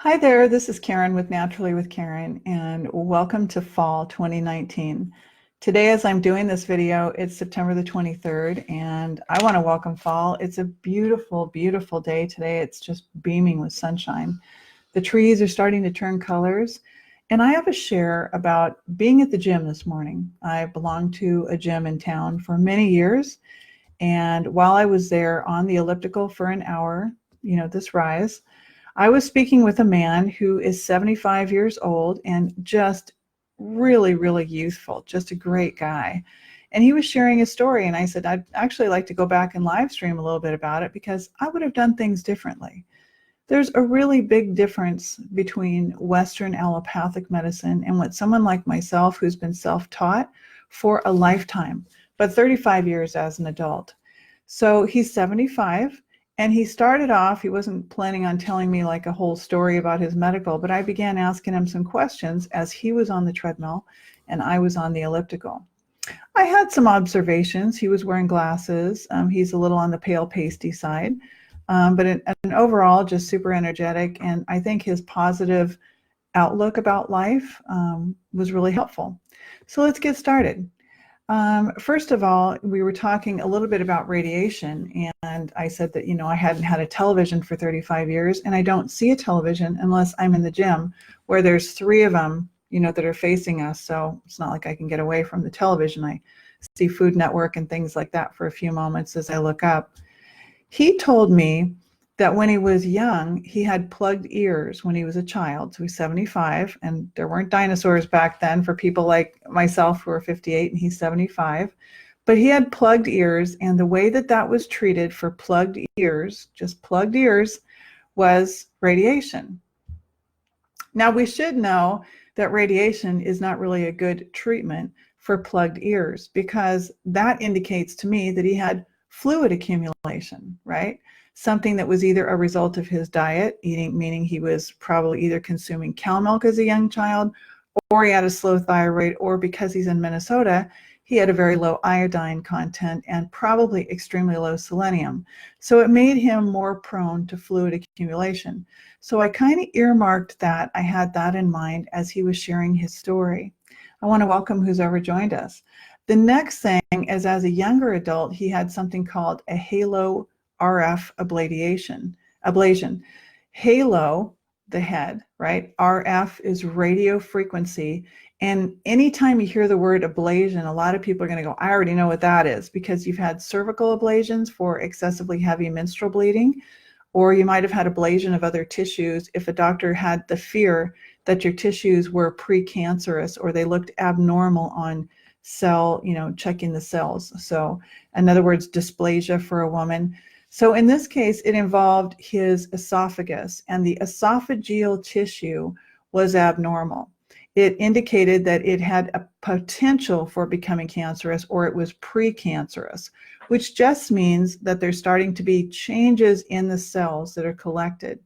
Hi there, this is Karen with Naturally with Karen, and welcome to fall 2019. Today, as I'm doing this video, it's September the 23rd, and I want to welcome fall. It's a beautiful, beautiful day today. It's just beaming with sunshine. The trees are starting to turn colors, and I have a share about being at the gym this morning. I belonged to a gym in town for many years, and while I was there on the elliptical for an hour, this rise, I was speaking with a man who is 75 years old and just really, really youthful, just a great guy. And he was sharing his story, and I said, I'd actually like to go back and live stream a little bit about it because I would have done things differently. There's a really big difference between Western allopathic medicine and what someone like myself, who's been self-taught for a lifetime, but 35 years as an adult. So he's 75. And he started off, he wasn't planning on telling me like a whole story about his medical, but I began asking him some questions as he was on the treadmill and I was on the elliptical. I had some observations. He was wearing glasses. He's a little on the pale pasty side, but overall just super energetic. And I think his positive outlook about life was really helpful. So let's get started. First of all, we were talking a little bit about radiation, and I said that, I hadn't had a television for 35 years, and I don't see a television unless I'm in the gym where there's three of them, that are facing us. So it's not like I can get away from the television. I see Food Network and things like that for a few moments as I look up. He told me that when he was young, he had plugged ears when he was a child. So he's 75, and there weren't dinosaurs back then for people like myself who are 58 and he's 75. But he had plugged ears, and the way that that was treated for plugged ears, just plugged ears, was radiation. Now, we should know that radiation is not really a good treatment for plugged ears because that indicates to me that he had fluid accumulation, right? Something that was either a result of his diet, meaning he was probably either consuming cow milk as a young child, or he had a slow thyroid, or because he's in Minnesota, he had a very low iodine content and probably extremely low selenium. So it made him more prone to fluid accumulation. So I kind of earmarked that. I had that in mind as he was sharing his story. I want to welcome who's ever joined us. The next thing is, as a younger adult, he had something called a Halo RF ablation. Halo, the head, right? RF is radio frequency. And anytime you hear the word ablation, a lot of people are going to go, I already know what that is, because you've had cervical ablations for excessively heavy menstrual bleeding, or you might have had ablation of other tissues if a doctor had the fear that your tissues were pre-cancerous or they looked abnormal on cell, checking the cells. So in other words, dysplasia for a woman. So in this case, it involved his esophagus, and the esophageal tissue was abnormal. It indicated that it had a potential for becoming cancerous, or it was pre-cancerous, which just means that there's starting to be changes in the cells that are collected.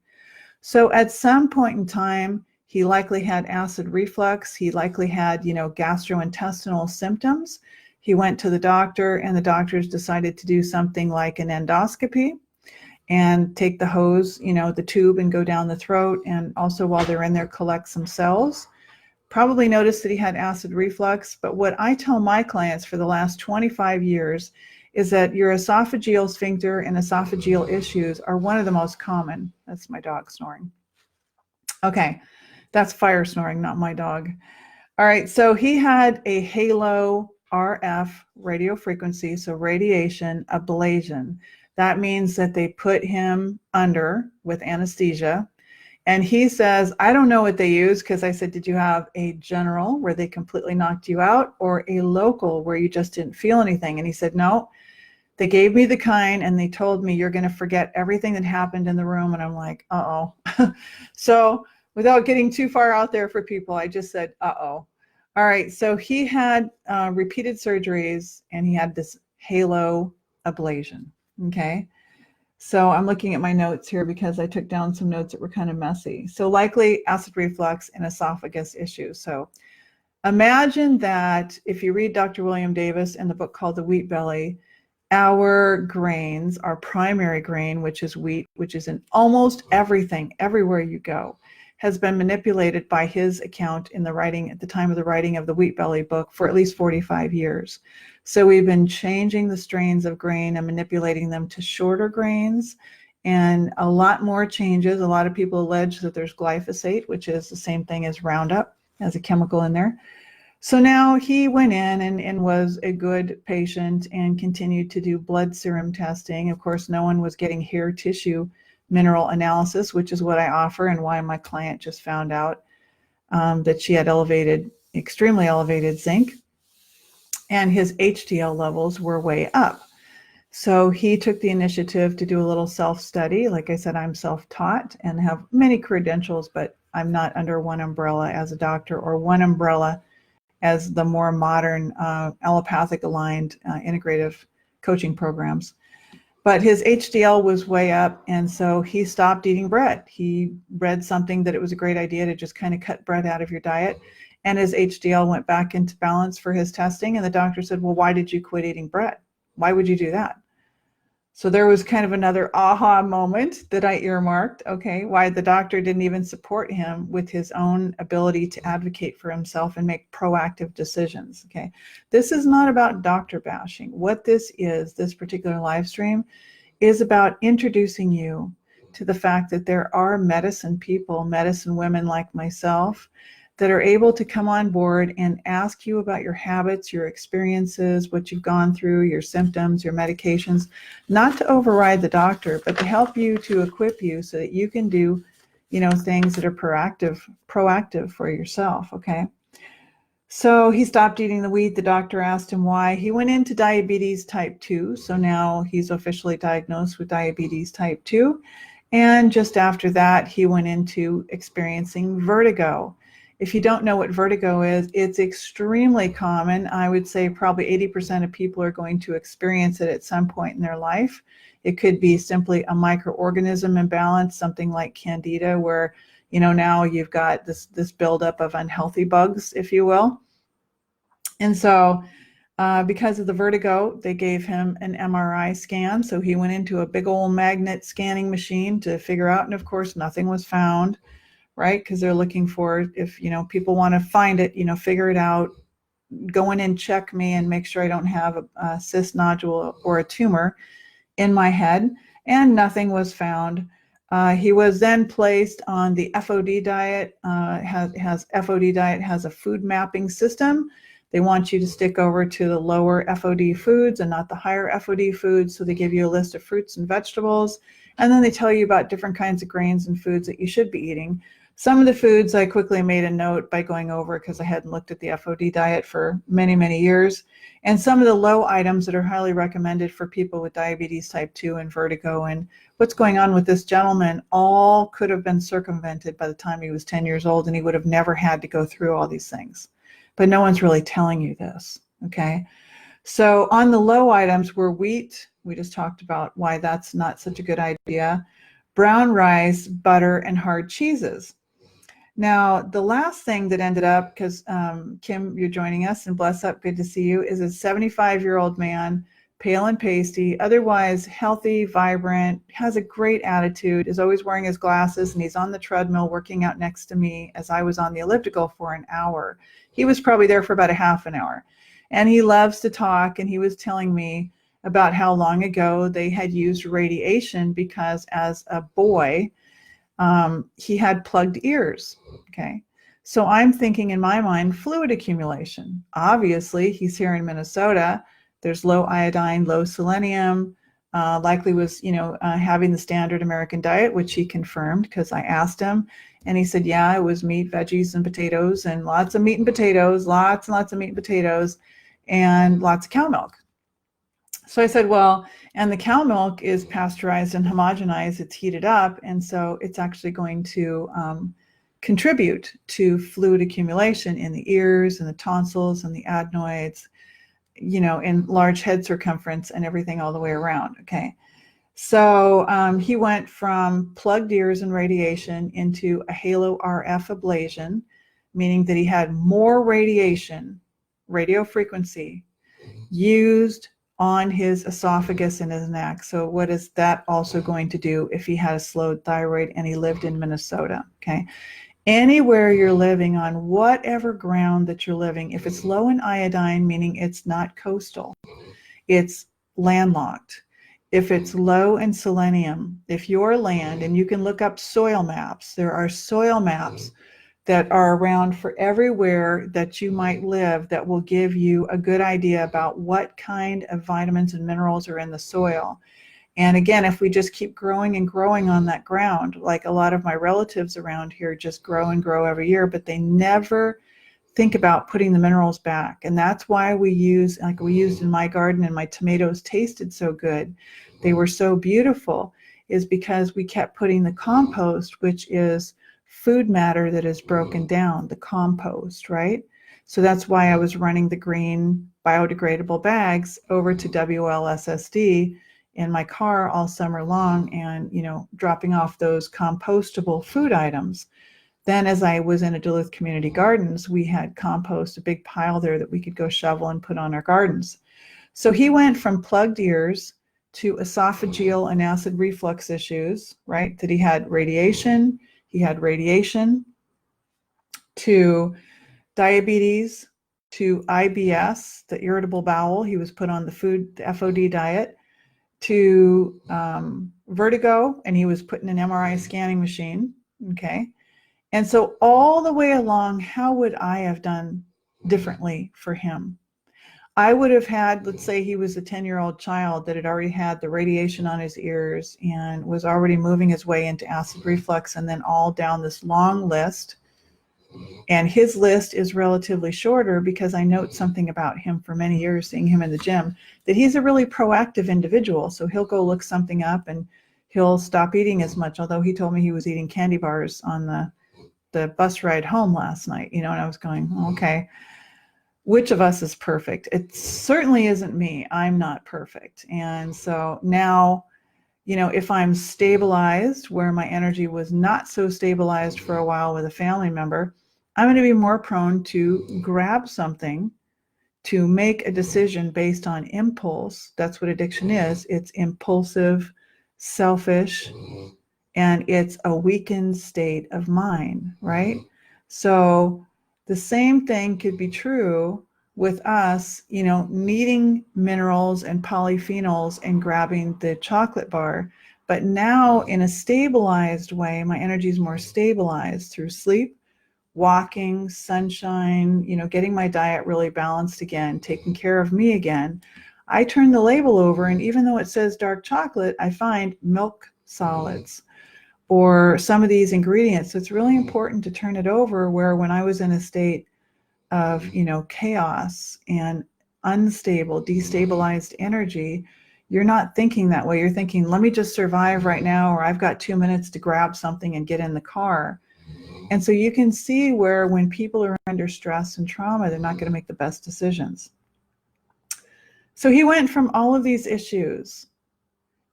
So at some point in time, he likely had acid reflux. He likely had, gastrointestinal symptoms. He went to the doctor, and the doctors decided to do something like an endoscopy and take the hose, the tube, and go down the throat, and also while they're in there collect some cells. Probably noticed that he had acid reflux, but what I tell my clients for the last 25 years is that your esophageal sphincter and esophageal issues are one of the most common. That's my dog snoring. Okay, that's fire snoring, not my dog. All right, so he had a Halo RF radio frequency, so radiation ablation. That means that they put him under with anesthesia. And he says, I don't know what they use, because I said, did you have a general where they completely knocked you out, or a local where you just didn't feel anything? And he said, no, they gave me the kind, and they told me you're going to forget everything that happened in the room. And I'm like, uh-oh. So without getting too far out there for people, I just said, uh-oh. All right, so he had repeated surgeries, and he had this Halo ablation, okay? So I'm looking at my notes here because I took down some notes that were kind of messy. So likely acid reflux and esophagus issues. So imagine that if you read Dr. William Davis in the book called The Wheat Belly, our grains, our primary grain, which is wheat, which is in almost everything, everywhere you go, has been manipulated by his account in the writing, at the time of the writing of the Wheat Belly book, for at least 45 years. So we've been changing the strains of grain and manipulating them to shorter grains, and a lot more changes. A lot of people allege that there's glyphosate, which is the same thing as Roundup, has a chemical in there. So now he went in and was a good patient and continued to do blood serum testing. Of course, no one was getting hair tissue mineral analysis, which is what I offer, and why my client just found out that she had extremely elevated zinc, and his HDL levels were way up. So he took the initiative to do a little self-study. Like I said, I'm self-taught and have many credentials, but I'm not under one umbrella as a doctor, or one umbrella as the more modern allopathic aligned integrative coaching programs. But his HDL was way up, and so he stopped eating bread. He read something that it was a great idea to just kind of cut bread out of your diet, and his HDL went back into balance for his testing, and the doctor said, well, why did you quit eating bread? Why would you do that? So there was kind of another aha moment that I earmarked, okay, why the doctor didn't even support him with his own ability to advocate for himself and make proactive decisions, okay? This is not about doctor bashing. What this is, this particular live stream, is about introducing you to the fact that there are medicine people, medicine women like myself, that are able to come on board and ask you about your habits, your experiences, what you've gone through, your symptoms, your medications, not to override the doctor, but to help you, to equip you so that you can do, things that are proactive for yourself, okay? So he stopped eating the wheat. The doctor asked him why. He went into diabetes type 2. So now he's officially diagnosed with diabetes type 2. And just after that, he went into experiencing vertigo. If you don't know what vertigo is, it's extremely common. I would say probably 80% of people are going to experience it at some point in their life. It could be simply a microorganism imbalance, something like candida, where now you've got this buildup of unhealthy bugs, if you will. And so because of the vertigo, they gave him an MRI scan. So he went into a big old magnet scanning machine to figure out, and of course, nothing was found. Right? Because they're looking for, if people want to find it, figure it out, go in and check me and make sure I don't have a cyst nodule or a tumor in my head, and nothing was found. He was then placed on the FOD diet. FOD diet has a food mapping system. They want you to stick over to the lower FOD foods and not the higher FOD foods. So they give you a list of fruits and vegetables, and then they tell you about different kinds of grains and foods that you should be eating. Some of the foods I quickly made a note by going over, because I hadn't looked at the FOD diet for many, many years. And some of the low items that are highly recommended for people with diabetes type 2 and vertigo and what's going on with this gentleman all could have been circumvented by the time he was 10 years old, and he would have never had to go through all these things. But no one's really telling you this, okay? So on the low items were wheat. We just talked about why that's not such a good idea. Brown rice, butter, and hard cheeses. Now, the last thing that ended up, because Kim, you're joining us, and bless up, good to see you, is a 75-year-old man, pale and pasty, otherwise healthy, vibrant, has a great attitude, is always wearing his glasses, and he's on the treadmill working out next to me as I was on the elliptical for an hour. He was probably there for about a half an hour. And he loves to talk, and he was telling me about how long ago they had used radiation because as a boy, he had plugged ears, okay? So I'm thinking in my mind, fluid accumulation. Obviously, he's here in Minnesota. There's low iodine, low selenium, likely was, having the standard American diet, which he confirmed because I asked him. And he said, yeah, it was meat, veggies, and potatoes, and lots of meat and potatoes, lots and lots of meat and potatoes, and lots of cow milk. So I said, well, and the cow milk is pasteurized and homogenized, it's heated up, and so it's actually going to contribute to fluid accumulation in the ears and the tonsils and the adenoids, in large head circumference and everything all the way around, okay? So he went from plugged ears and radiation into a Halo RF ablation, meaning that he had more radiation, radio frequency, used on his esophagus and his neck. So what is that also going to do if he had a slowed thyroid and he lived in Minnesota, okay? Anywhere you're living, on whatever ground that you're living, if it's low in iodine, meaning it's not coastal, it's landlocked. If it's low in selenium, if your land, and you can look up soil maps, there are soil maps that are around for everywhere that you might live that will give you a good idea about what kind of vitamins and minerals are in the soil. And again, if we just keep growing and growing on that ground, like a lot of my relatives around here just grow and grow every year, but they never think about putting the minerals back. And that's why we use, like we used in my garden, and my tomatoes tasted so good, they were so beautiful, is because we kept putting the compost, which is food matter that is broken down, the compost, right? So that's why I was running the green biodegradable bags over to WLSSD in my car all summer long, and dropping off those compostable food items. Then as I was in a Duluth Community Gardens, we had compost, a big pile there that we could go shovel and put on our gardens. So he went from plugged ears to esophageal and acid reflux issues, right? That he had radiation to diabetes, to IBS, the irritable bowel. He was put on the FOD diet, to vertigo, and he was put in an MRI scanning machine. Okay. And so all the way along, how would I have done differently for him? I would have had, let's say he was a 10-year-old child that had already had the radiation on his ears and was already moving his way into acid reflux, and then all down this long list. And his list is relatively shorter because I note something about him for many years, seeing him in the gym, that he's a really proactive individual. So he'll go look something up and he'll stop eating as much, although he told me he was eating candy bars on the bus ride home last night, and I was going, okay, which of us is perfect? It certainly isn't me. I'm not perfect. And so now, if I'm stabilized where my energy was not so stabilized for a while with a family member, I'm going to be more prone to grab something, to make a decision based on impulse. That's what addiction is. It's impulsive, selfish, and it's a weakened state of mind, right? So the same thing could be true with us, needing minerals and polyphenols and grabbing the chocolate bar. But now in a stabilized way, my energy is more stabilized through sleep, walking, sunshine, getting my diet really balanced again, taking care of me again. I turn the label over, and even though it says dark chocolate, I find milk solids or some of these ingredients. So it's really important to turn it over, where when I was in a state of, chaos and unstable, destabilized energy, you're not thinking that way. You're thinking, let me just survive right now, or I've got 2 minutes to grab something and get in the car. And so you can see where when people are under stress and trauma, they're not going to make the best decisions. So he went from all of these issues.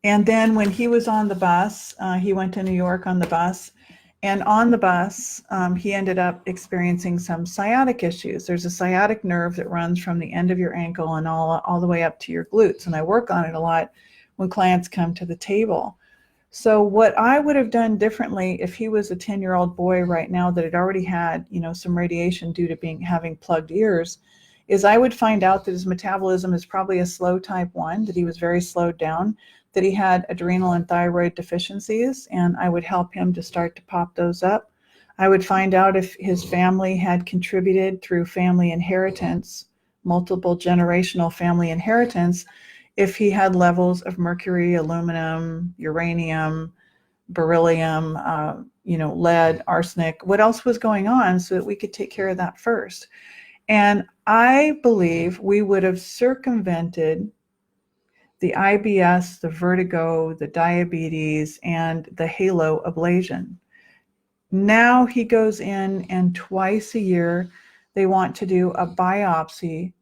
And then when he was on the bus, he went to New York on the bus. And on the bus, he ended up experiencing some sciatic issues. There's a sciatic nerve that runs from the end of your ankle and all the way up to your glutes. And I work on it a lot when clients come to the table. So what I would have done differently if he was a 10-year-old boy right now that had already had, some radiation due to having plugged ears, is I would find out that his metabolism is probably a slow type 1, that he was very slowed down, that he had adrenal and thyroid deficiencies, and I would help him to start to pop those up. I would find out if his family had contributed through family inheritance, multiple generational family inheritance, if he had levels of mercury, aluminum, uranium, beryllium, lead, arsenic, what else was going on, so that we could take care of that first. And I believe we would have circumvented the IBS, the vertigo, the diabetes, and the Halo ablation. Now he goes in, and twice a year they want to do a biopsy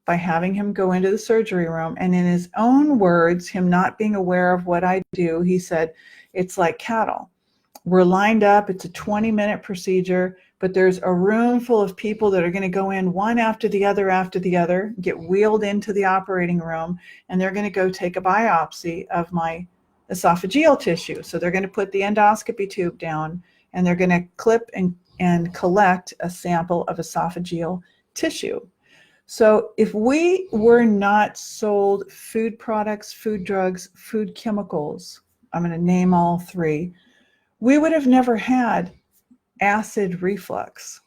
by having him go into the surgery room. And in his own words, him not being aware of what I do, he said, it's like cattle. We're lined up, it's a 20-minute procedure, but there's a room full of people that are going to go in one after the other, get wheeled into the operating room, and they're going to go take a biopsy of my esophageal tissue. So they're going to put the endoscopy tube down, and they're going to clip and collect a sample of esophageal tissue. So if we were not sold food products, food drugs, food chemicals, I'm going to name all three, we would have never had acid reflux.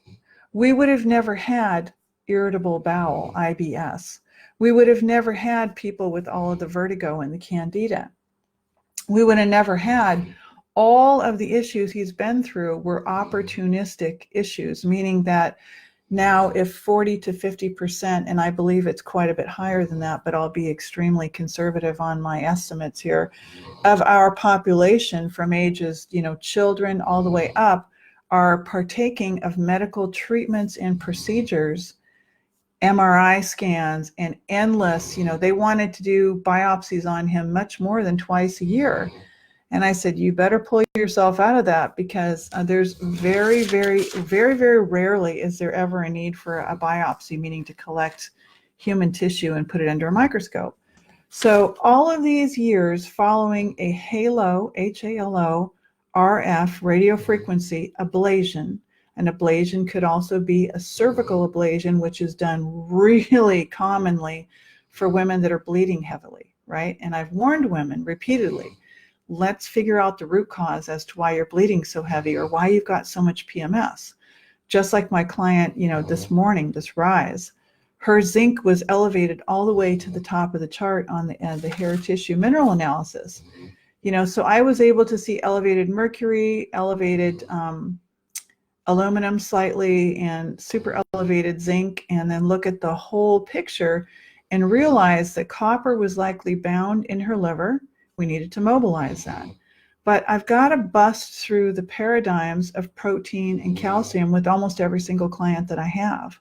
We would have never had irritable bowel, IBS. We would have never had people with all of the vertigo and the candida. We would have never had all of the issues he's been through were opportunistic issues, meaning that now if 40 to 50%, and I believe it's quite a bit higher than that, but I'll be extremely conservative on my estimates here, of our population from ages, children all the way up, are partaking of medical treatments and procedures, MRI scans, and endless, they wanted to do biopsies on him much more than twice a year. And I said, you better pull yourself out of that, because there's very, very, very, very rarely is there ever a need for a biopsy, meaning to collect human tissue and put it under a microscope. So all of these years following a Halo, H-A-L-O, RF radiofrequency ablation. An ablation could also be a cervical ablation, which is done really commonly for women that are bleeding heavily, right? And I've warned women repeatedly, let's figure out the root cause as to why you're bleeding so heavy or why you've got so much PMS. Just like my client, this morning, this rise, her zinc was elevated all the way to the top of the chart on the hair tissue mineral analysis. So I was able to see elevated mercury, elevated aluminum slightly, and super elevated zinc, and then look at the whole picture and realize that copper was likely bound in her liver. We needed to mobilize that. But I've got to bust through the paradigms of protein and calcium with almost every single client that I have.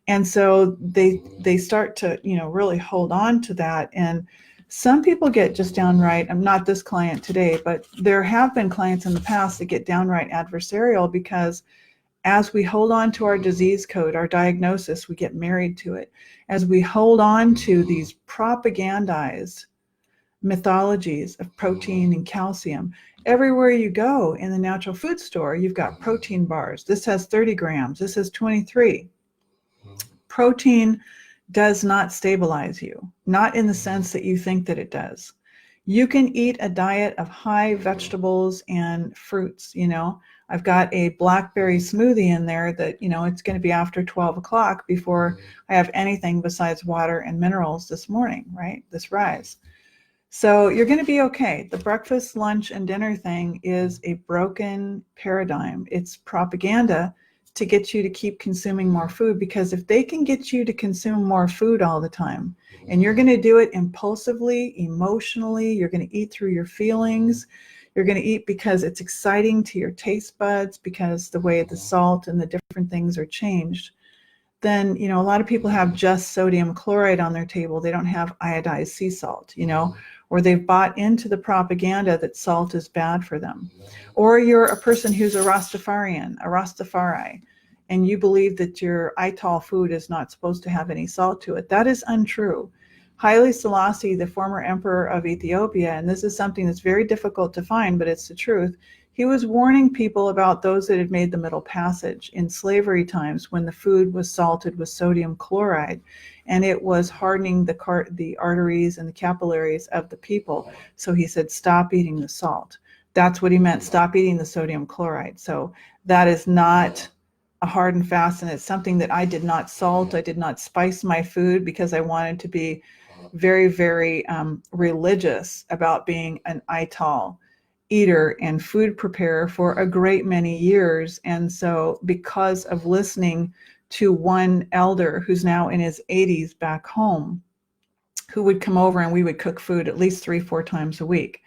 And so they start to, really hold on to that. And some people get just downright, I'm not this client today, but there have been clients in the past that get downright adversarial, because as we hold on to our disease code, our diagnosis, we get married to it. As we hold on to these propagandized mythologies of protein and calcium, everywhere you go in the natural food store, you've got protein bars. This has 30 grams. This has 23. Protein does not stabilize you, not in the sense that you think that it does. You can eat a diet of high vegetables and fruits. I've got a blackberry smoothie in there that, it's going to be after 12 o'clock before I have anything besides water and minerals this morning, right? This rise. So you're going to be okay. The breakfast, lunch, and dinner thing is a broken paradigm. It's propaganda to get you to keep consuming more food, because if they can get you to consume more food all the time, and you're going to do it impulsively, emotionally, you're going to eat through your feelings, you're going to eat because it's exciting to your taste buds, because the way the salt and the different things are changed, then, a lot of people have just sodium chloride on their table. They don't have iodized sea salt, or they've bought into the propaganda that salt is bad for them. Or you're a person who's a Rastafari, and you believe that your Ital food is not supposed to have any salt to it. That is untrue. Haile Selassie, the former emperor of Ethiopia, and this is something that's very difficult to find, but it's the truth, he was warning people about those that had made the Middle Passage in slavery times, when the food was salted with sodium chloride, and it was hardening the arteries and the capillaries of the people. So he said, stop eating the salt. That's what he meant, stop eating the sodium chloride. So that is not a hard and fast, and it's something that I did not salt. I did not spice my food, because I wanted to be very, very religious about being an Ital eater and food preparer for a great many years. And so because of listening to one elder who's now in his 80s back home, who would come over and we would cook food at least 3-4 times a week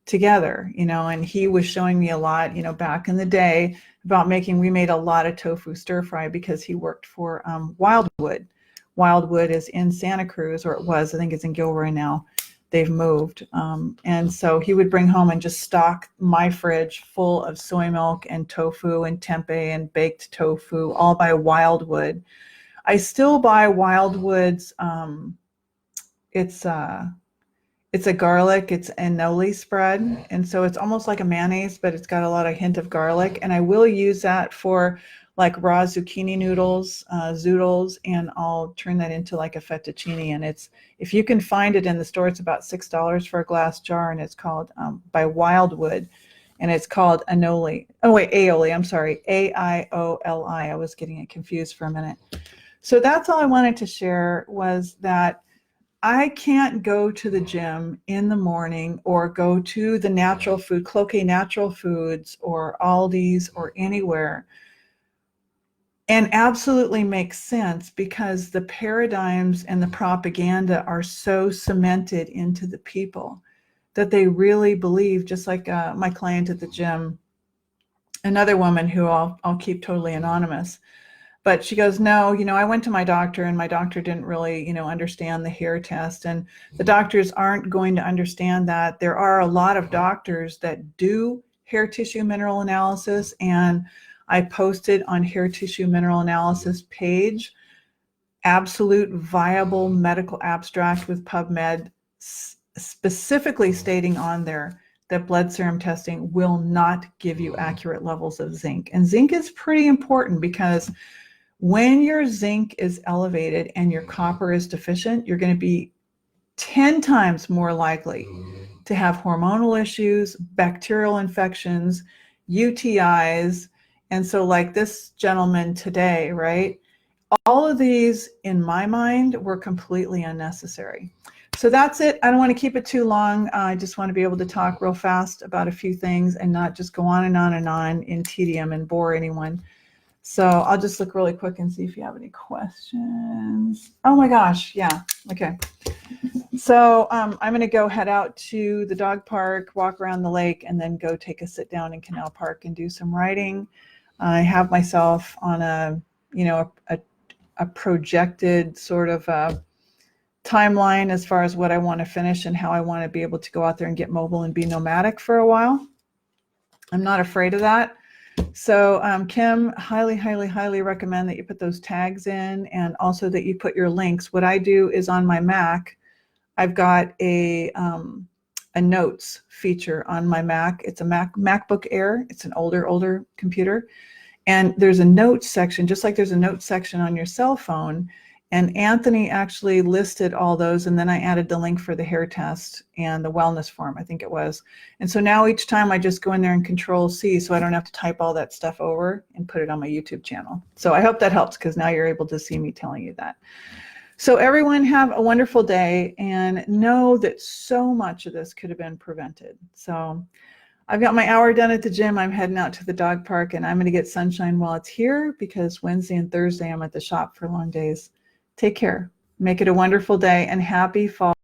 together, and he was showing me a lot, back in the day about we made a lot of tofu stir fry, because he worked for Wildwood. Wildwood is in Santa Cruz, or it was, I think it's in Gilroy now. They've moved. And so he would bring home and just stock my fridge full of soy milk and tofu and tempeh and baked tofu, all by Wildwood. I still buy Wildwood's, it's It's a garlic, it's a noli spread. And so it's almost like a mayonnaise, but it's got a lot of hint of garlic. And I will use that for like raw zucchini noodles, zoodles, and I'll turn that into like a fettuccine. And it's, if you can find it in the store, it's about $6 for a glass jar, and it's called by Wildwood, and it's called Anoli. Oh wait, aioli. I'm sorry, A-I-O-L-I. I was getting it confused for a minute. So that's all I wanted to share, was that I can't go to the gym in the morning or go to the natural food, Cloquet Natural Foods or Aldi's or anywhere and absolutely makes sense, because the paradigms and the propaganda are so cemented into the people that they really believe, just like my client at the gym, another woman who I'll keep totally anonymous. But she goes, no, I went to my doctor, and my doctor didn't really, understand the hair test. And the doctors aren't going to understand that. There are a lot of doctors that do hair tissue mineral analysis. And I posted on hair tissue mineral analysis page, absolute viable medical abstract with PubMed, specifically stating on there that blood serum testing will not give you accurate levels of zinc. And zinc is pretty important, because when your zinc is elevated and your copper is deficient, you're going to be 10 times more likely to have hormonal issues, bacterial infections, UTIs. And so like this gentleman today, right? All of these, in my mind, were completely unnecessary. So that's it. I don't want to keep it too long. I just want to be able to talk real fast about a few things and not just go on and on and on in tedium and bore anyone. So I'll just look really quick and see if you have any questions. Oh my gosh, yeah, okay. So I'm going to go head out to the dog park, walk around the lake, and then go take a sit down in Canal Park and do some writing. I have myself on a projected sort of timeline as far as what I want to finish and how I want to be able to go out there and get mobile and be nomadic for a while. I'm not afraid of that. So Kim, highly, highly, highly recommend that you put those tags in, and also that you put your links. What I do is on my Mac, I've got a notes feature on my Mac. It's a MacBook Air. It's an older computer. And there's a notes section, just like there's a notes section on your cell phone. And Anthony actually listed all those, and then I added the link for the hair test and the wellness form, I think it was. And so now each time I just go in there and Control-C, so I don't have to type all that stuff over and put it on my YouTube channel. So I hope that helps, because now you're able to see me telling you that. So everyone have a wonderful day, and know that so much of this could have been prevented. So I've got my hour done at the gym. I'm heading out to the dog park, and I'm going to get sunshine while it's here, because Wednesday and Thursday I'm at the shop for long days. Take care. Make it a wonderful day, and happy fall.